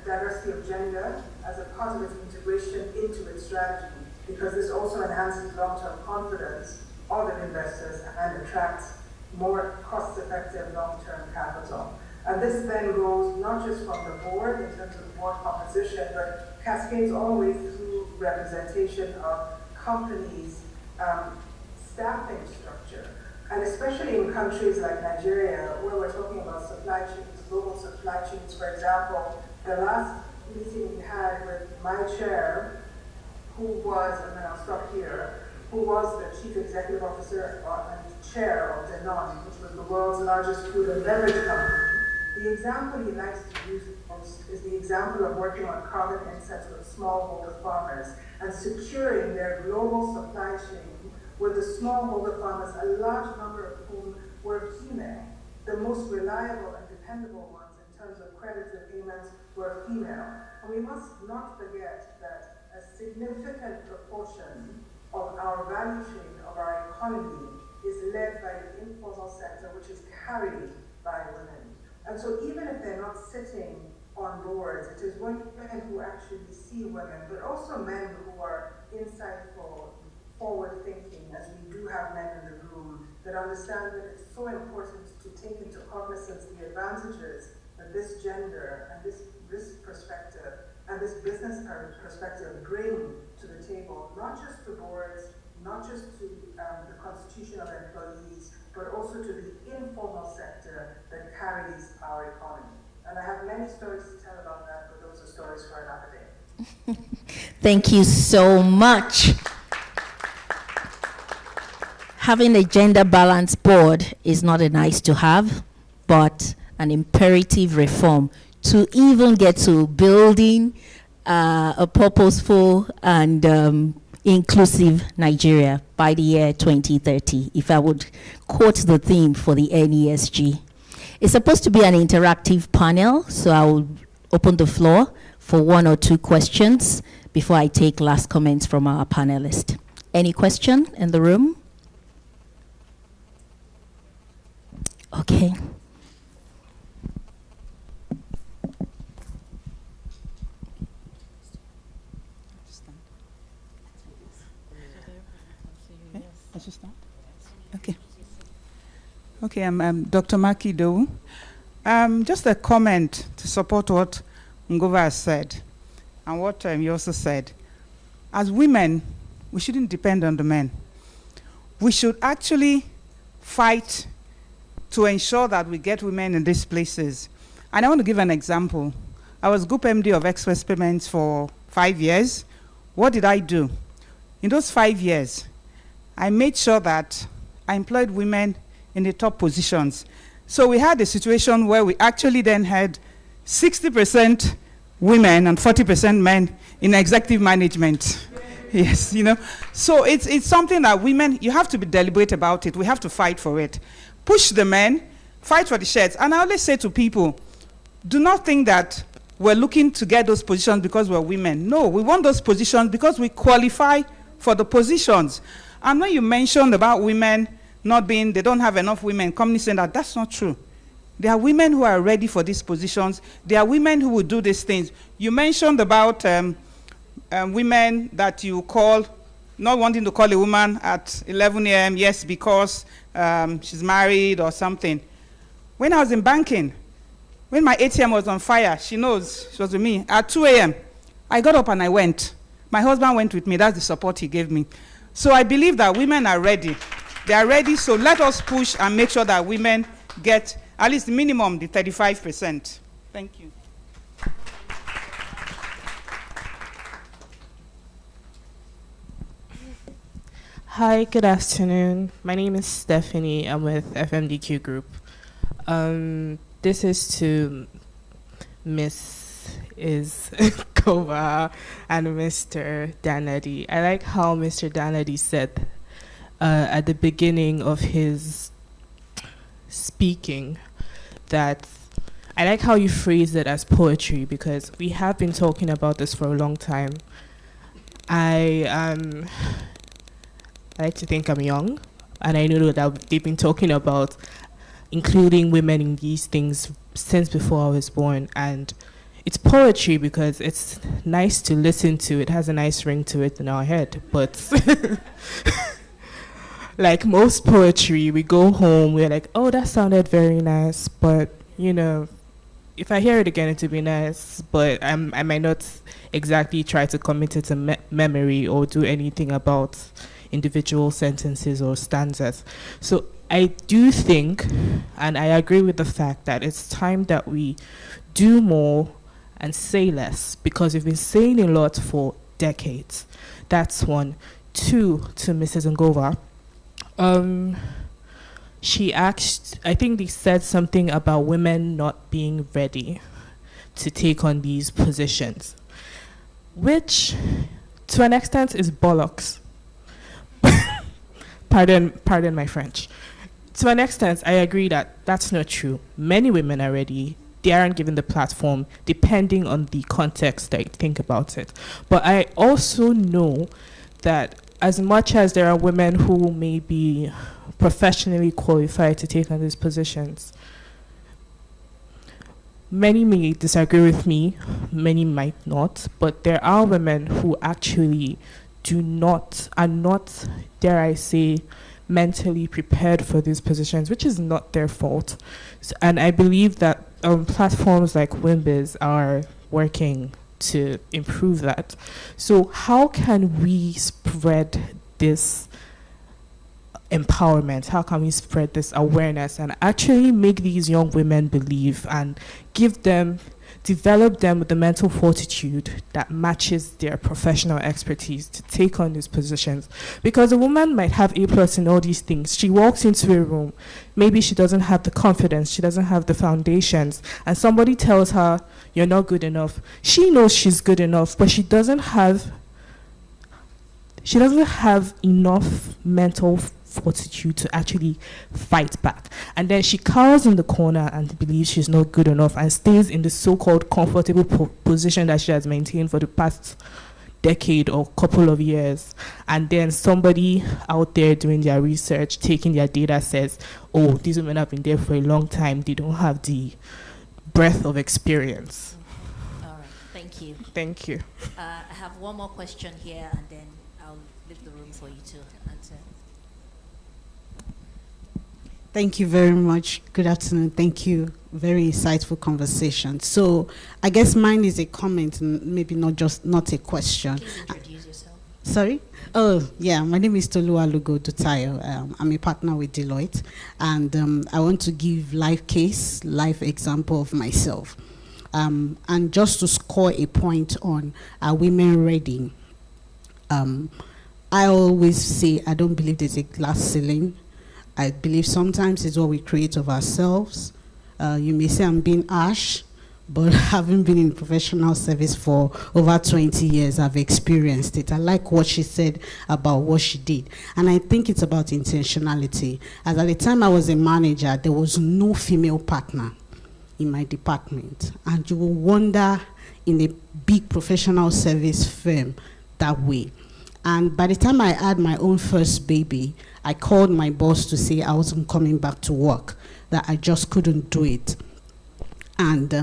diversity of gender as a part of its integration into its strategy, because this also enhances long-term confidence of investors and attracts more cost-effective long-term capital. And this then goes not just from the board in terms of board composition, but cascades all the way through representation of companies' staffing structure. And especially in countries like Nigeria, where we're talking about supply chains, global supply chains, for example, the last meeting we had with my chair, who was, and then I'll stop here, who was the chief executive officer and chair of Danone, which was the world's largest food and beverage company. The example he likes to use most is the example of working on carbon insets with smallholder farmers and securing their global supply chain with the smallholder farmers, a large number of whom were female. The most reliable and dependable ones in terms of credit and payments were female. And we must not forget that a significant proportion of our value chain, of our economy, is led by the informal sector, which is carried by women. And so even if they're not sitting on boards, it is women who actually see women, but also men who are insightful, forward-thinking, as we do have men in the room, that understand that it's so important to take into cognizance the advantages that this gender and this perspective and this business perspective bring to the table, not just to boards, not just to the constitution of employees, but also to the informal sector that carries our economy. And I have many stories to tell about that, but those are stories for another day. Thank you so much. Having a gender balanced board is not a nice to have, but an imperative reform to even get to building a purposeful and inclusive Nigeria by the year 2030, if I would quote the theme for the NESG. It's supposed to be an interactive panel, so I will open the floor for 1 or 2 questions before I take last comments from our panelists. Any question in the room? Okay. I should start? Okay. Okay, I'm Dr. Maki Dowu. Just a comment to support what Ngova has said and what you also said. As women, we shouldn't depend on the men. We should actually fight to ensure that we get women in these places. And I want to give an example. I was Group MD of Express Payments for 5 years. What did I do? In those 5 years, I made sure that I employed women in the top positions. So we had a situation where we actually then had 60% women and 40% men in executive management. Yes, you know. So it's something that women, you have to be deliberate about it. We have to fight for it. Push the men, fight for the shares. And I always say to people, do not think that we're looking to get those positions because we're women. No, we want those positions because we qualify for the positions. And when you mentioned about women they don't have enough women, companies saying that that's not true. There are women who are ready for these positions. There are women who will do these things. You mentioned about women that you call, not wanting to call a woman at 11 a.m., yes, because she's married or something. When I was in banking, when my ATM was on fire, she knows, she was with me, at 2 a.m., I got up and I went. My husband went with me. That's the support he gave me. So I believe that women are ready. They are ready, so let us push and make sure that women get at least minimum the 35%. Thank you. Hi, good afternoon. My name is Stephanie. I'm with FMDQ Group. This is to Miss Kova and Mr. Danadi. I like how Mr. Danadi said at the beginning of his speaking that I like how you phrased it as poetry, because we have been talking about this for a long time. I like to think I'm young, and I know that they've been talking about including women in these things since before I was born, and it's poetry because it's nice to listen to. It has a nice ring to it in our head, but like most poetry, we go home, we're like, oh, that sounded very nice, but you know, if I hear it again, it will be nice, but I might not exactly try to commit it to memory or do anything about individual sentences or stanzas. So I do think, and I agree with the fact that it's time that we do more and say less, because we've been saying a lot for decades. That's one. Two, to Mrs. Ngova. She asked, I think they said something about women not being ready to take on these positions, which to an extent is bollocks. Pardon my French. To an extent, I agree that that's not true. Many women are ready. They aren't given the platform, depending on the context that you think about it. But I also know that as much as there are women who may be professionally qualified to take on these positions, many may disagree with me, many might not, but there are women who actually are not, dare I say, mentally prepared for these positions, which is not their fault. And I believe that platforms like WIMBIZ are working to improve that. So how can we spread this empowerment? How can we spread this awareness and actually make these young women believe and develop them with the mental fortitude that matches their professional expertise to take on these positions? Because a woman might have A+ in all these things. She walks into a room, maybe she doesn't have the confidence, she doesn't have the foundations, and somebody tells her, you're not good enough. She knows she's good enough, but she doesn't have enough mental fortitude to actually fight back. And then she cowers in the corner and believes she's not good enough and stays in the so-called comfortable position that she has maintained for the past decade or couple of years. And then somebody out there doing their research, taking their data, says, oh, these women have been there for a long time. They don't have the breadth of experience. All right, thank you. Thank you. I have one more question here, and then I'll leave the room for you to answer. Thank you very much. Good afternoon. Thank you. Very insightful conversation. So I guess mine is a comment, maybe not a question. Please introduce yourself. Sorry? Oh, yeah. My name is Tolu Alugo Dutayo. I'm a partner with Deloitte. And I want to give life example of myself. And just to score a point on are women ready? I always say I don't believe there's a glass ceiling. I believe sometimes it's what we create of ourselves. You may say I'm being harsh, but having been in professional service for over 20 years, I've experienced it. I like what she said about what she did. And I think it's about intentionality. As at the time I was a manager, there was no female partner in my department. And you will wonder in a big professional service firm that way. And by the time I had my own first baby, I called my boss to say I wasn't coming back to work, that I just couldn't do it. And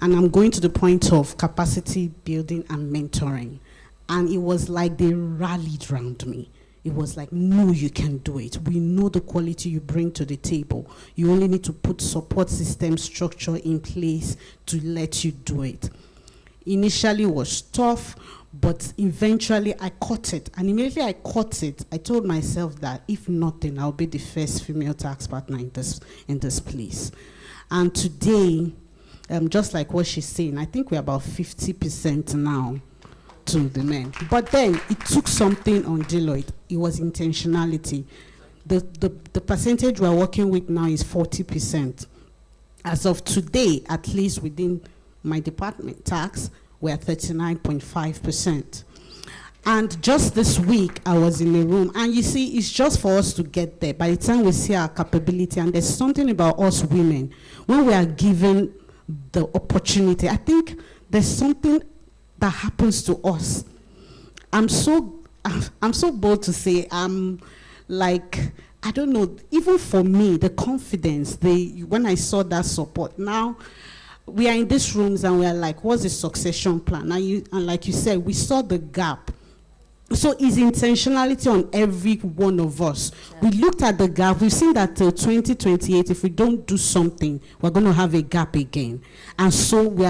I'm going to the point of capacity building and mentoring. And it was like they rallied around me. It was like, no, you can do it. We know the quality you bring to the table. You only need to put support system structure in place to let you do it. Initially it was tough, but eventually I caught it. And immediately I caught it, I told myself that if nothing, I'll be the first female tax partner in this place. And today, just like what she's saying, I think we're about 50% now to the men. But then it took something on Deloitte. It was intentionality. The percentage we're working with now is 40%. As of today, at least within my department, tax, we're 39.5%. And just this week, I was in a room, and you see, it's just for us to get there. By the time we see our capability, and there's something about us women, when we are given the opportunity, I think there's something that happens to us. I'm so bold to say, like, I don't know, even for me, the confidence, when I saw that support, now we are in these rooms and we are like, what's the succession plan? And like you said, we saw the gap. So it's intentionality on every one of us. We looked at the gap. We've seen that till 2028, if we don't do something, we're going to have a gap again. And so we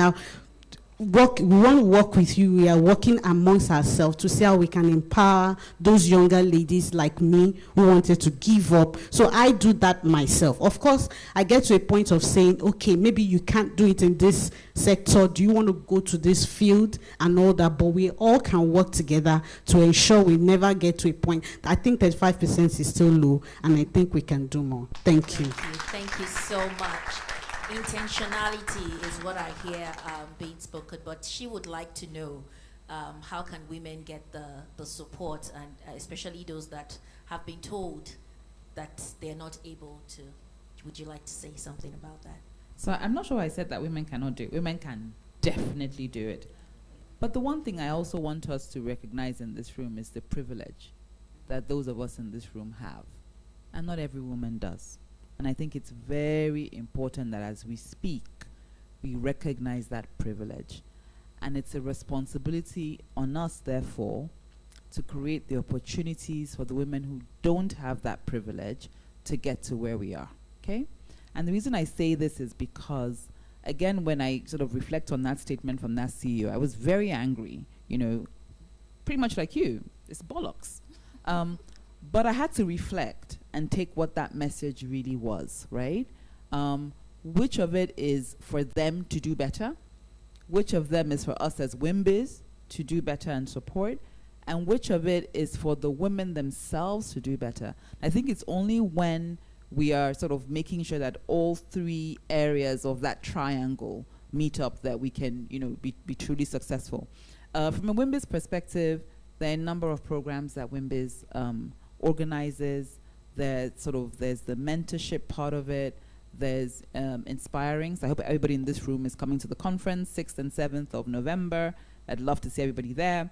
want to work with you. We are working amongst ourselves to see how we can empower those younger ladies like me who wanted to give up. So I do that myself. Of course, I get to a point of saying, okay, maybe you can't do it in this sector. Do you want to go to this field and all that? But we all can work together to ensure we never get to a point. I think that 5% is still low, and I think we can do more. Thank you. Thank you so much. Intentionality is what I hear being spoken, but she would like to know how can women get the support, and especially those that have been told that they're not able to. Would you like to say something about that? So I'm not sure I said that women cannot do it. Women can definitely do it. But the one thing I also want us to recognize in this room is the privilege that those of us in this room have. And not every woman does. And I think it's very important that as we speak, we recognize that privilege. And it's a responsibility on us, therefore, to create the opportunities for the women who don't have that privilege to get to where we are, okay? And the reason I say this is because, again, when I sort of reflect on that statement from that CEO, I was very angry, you know, pretty much like you. It's bollocks. But I had to reflect and take what that message really was, right? Which of it is for them to do better? Which of them is for us as WIMBIZ to do better and support? And which of it is for the women themselves to do better? I think it's only when we are sort of making sure that all three areas of that triangle meet up that we can, you know, be truly successful. From a WIMBIZ perspective, there are a number of programs that WIMBIZ organizes. There's the mentorship part of it. There's inspiring. So I hope everybody in this room is coming to the conference, 6th and 7th of November. I'd love to see everybody there.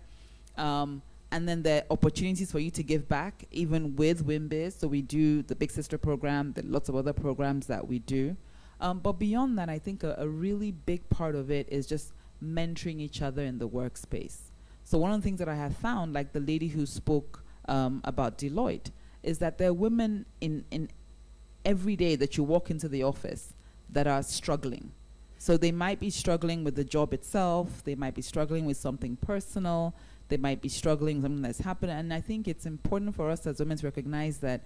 And then there are opportunities for you to give back, even with WIMBIZ. So we do the Big Sister program. There are lots of other programs that we do. But beyond that, I think a really big part of it is just mentoring each other in the workspace. So one of the things that I have found, like the lady who spoke about Deloitte, is that there are women in every day that you walk into the office that are struggling. So they might be struggling with the job itself. They might be struggling with something personal. They might be struggling with something that's happened. And I think it's important for us as women to recognize that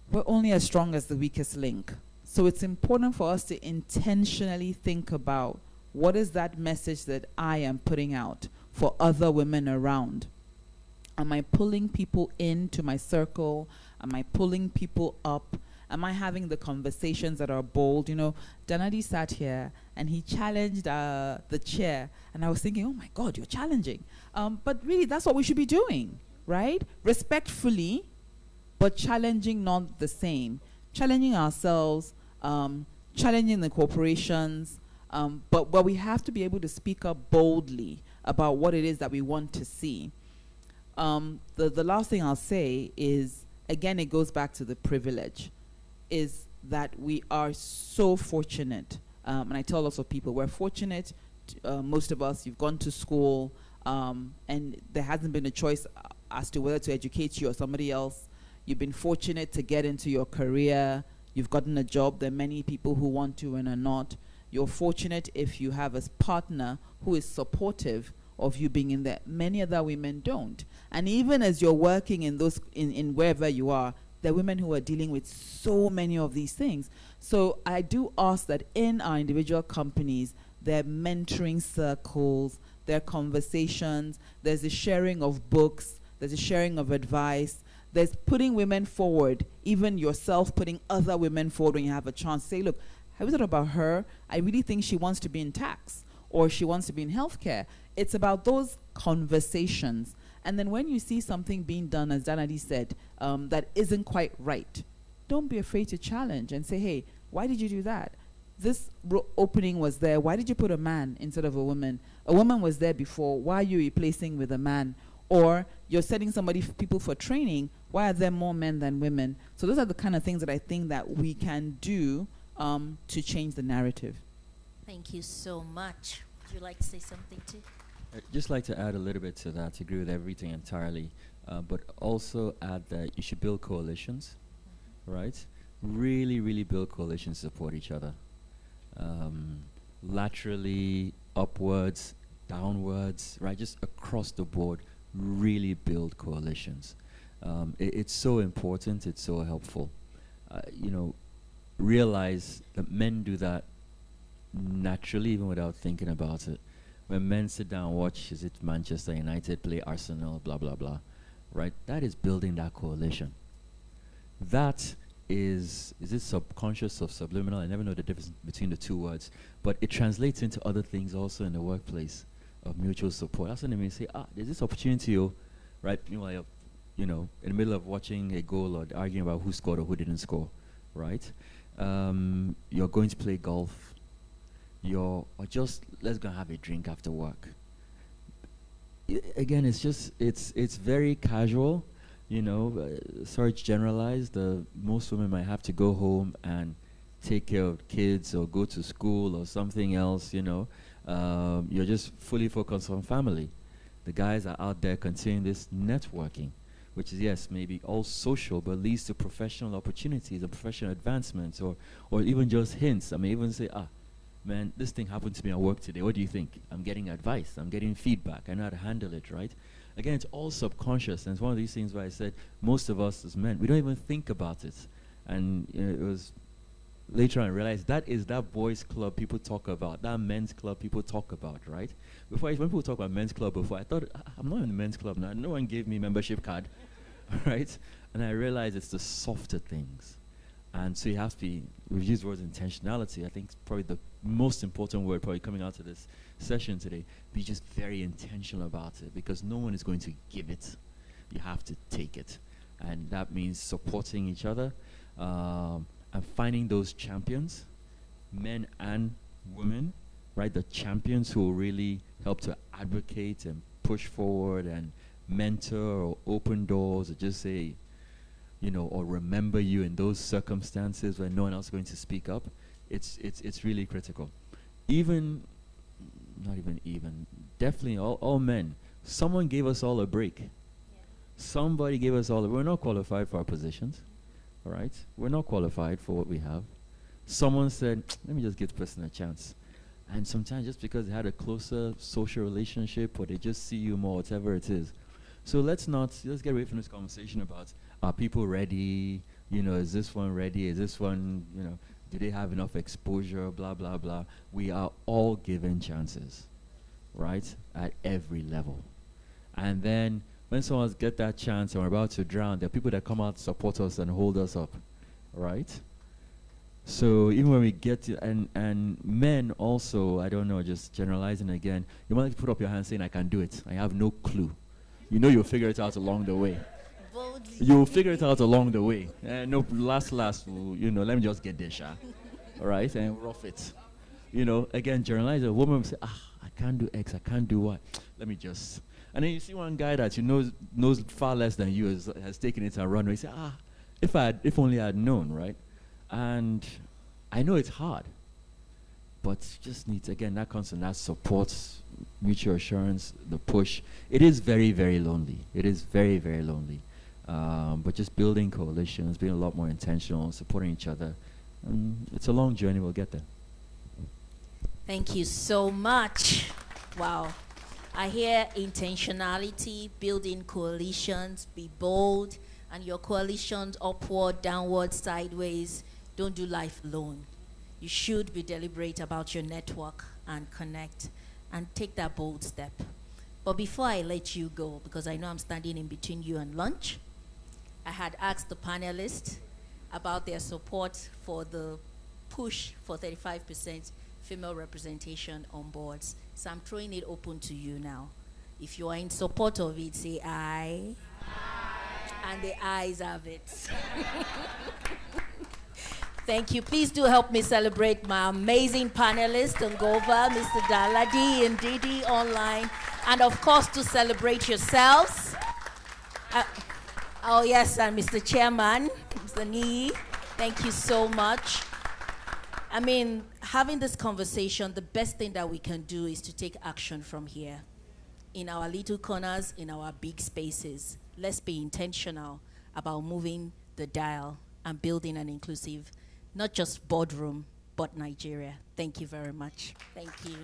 we're only as strong as the weakest link. So it's important for us to intentionally think about what is that message that I am putting out for other women around. Am I pulling people into my circle? Am I pulling people up? Am I having the conversations that are bold? You know, Danadi sat here and he challenged the chair. And I was thinking, oh my God, you're challenging. But really, that's what we should be doing, right? Respectfully, but challenging not the same. Challenging ourselves, challenging the corporations. But we have to be able to speak up boldly about what it is that we want to see. The last thing I'll say is again, it goes back to the privilege, is that we are so fortunate. And I tell lots of people, we're fortunate, most of us, you've gone to school, and there hasn't been a choice as to whether to educate you or somebody else. You've been fortunate to get into your career. You've gotten a job. There are many people who want to and are not. You're fortunate if you have a partner who is supportive of you being in there. Many other women don't. And even as you're working in those, in wherever you are, there are women who are dealing with so many of these things. So I do ask that in our individual companies, there are mentoring circles, there are conversations, there's a sharing of books, there's a sharing of advice, there's putting women forward, even yourself putting other women forward when you have a chance. Say, look, have you thought about her? I really think she wants to be in tax, or she wants to be in healthcare. It's about those conversations. And then when you see something being done, as Danadi said, that isn't quite right, don't be afraid to challenge and say, hey, why did you do that? This opening was there. Why did you put a man instead of a woman? A woman was there before. Why are you replacing with a man? Or you're sending people for training. Why are there more men than women? So those are the kind of things that I think that we can do to change the narrative. Thank you so much. Would you like to say something too? I'd just like to add a little bit to that, agree with everything entirely, but also add that you should build coalitions, right? Really, really build coalitions to support each other. Laterally, upwards, downwards, right? Just across the board, really build coalitions. It's so important, it's so helpful. Realize that men do that naturally, even without thinking about it. When men sit down and watch, is it Manchester United play Arsenal, blah, blah, blah, right? That is building that coalition. That is it subconscious or subliminal? I never know the difference between the two words, but it translates into other things also in the workplace of mutual support. That's when they may say, there's this opportunity, right? Meanwhile, in the middle of watching a goal or arguing about who scored or who didn't score, right? You're going to play golf. Or just let's go have a drink after work. Again, it's very casual. Sorry to generalize. Most women might have to go home and take care of kids or go to school or something else. You're just fully focused on family. The guys are out there continuing this networking, which is, yes, maybe all social, but leads to professional opportunities or professional advancements, or even just hints. I may even say, man, this thing happened to me at work today. What do you think? I'm getting advice. I'm getting feedback. I know how to handle it, right? Again, it's all subconscious. And it's one of these things where I said, most of us as men, we don't even think about it. And it was later on I realized that is that boys' club people talk about, that men's club people talk about, right? When people talk about men's club before, I thought, I'm not in the men's club now. No one gave me a membership card, right? And I realized it's the softer things. And so you have to we've used words intentionality. I think it's probably the most important word probably coming out of this session today. Be just very intentional about it, because no one is going to give it. You have to take it. And that means supporting each other and finding those champions, men and women, right? The champions who will really help to advocate and push forward and mentor or open doors or just say, or remember you in those circumstances when no one else is going to speak up. It's really critical. Definitely all men. Someone gave us all a break. Yeah. Somebody gave us we're not qualified for our positions, all right? We're not qualified for what we have. Someone said, let me just give the person a chance. And sometimes just because they had a closer social relationship or they just see you more, whatever it is. So let's get away from this conversation about, are people ready? Is this one ready? Is this one, do they have enough exposure? Blah, blah, blah. We are all given chances, right? At every level. And then when someone gets that chance and we're about to drown, there are people that come out to support us and hold us up, right? So even when we get to, and men also, I don't know, just generalizing again, you might put up your hand saying, I can do it. I have no clue. You'll figure it out along the way. Boldly. You'll figure it out along the way. No, last, let me just get there, Sha. All right? And rough it. Again, generalize. A woman will say, I can't do X, I can't do Y. Let me just. And then you see one guy that you knows far less than you has taken it and run away. You say, if only I'd known, right? And I know it's hard, but just needs, again, that constant, that support, mutual assurance, the push. It is very, very lonely. It is very, very lonely. But just building coalitions, being a lot more intentional, supporting each other. It's a long journey. We'll get there. Thank you so much. Wow. I hear intentionality, building coalitions, be bold, and your coalitions upward, downward, sideways. Don't do life alone. You should be deliberate about your network and connect and take that bold step. But before I let you go, because I know I'm standing in between you and lunch, I had asked the panelists about their support for the push for 35% female representation on boards. So I'm throwing it open to you now. If you are in support of it, say aye. Aye. And the ayes have it. Thank you. Please do help me celebrate my amazing panelists, Ngova, Mr. Daladi, and Didi online. And of course, to celebrate yourselves. Oh yes, and Mr. Chairman, Mr. Nee, thank you so much. I mean, having this conversation, the best thing that we can do is to take action from here. In our little corners, in our big spaces. Let's be intentional about moving the dial and building an inclusive, not just boardroom, but Nigeria. Thank you very much. Thank you.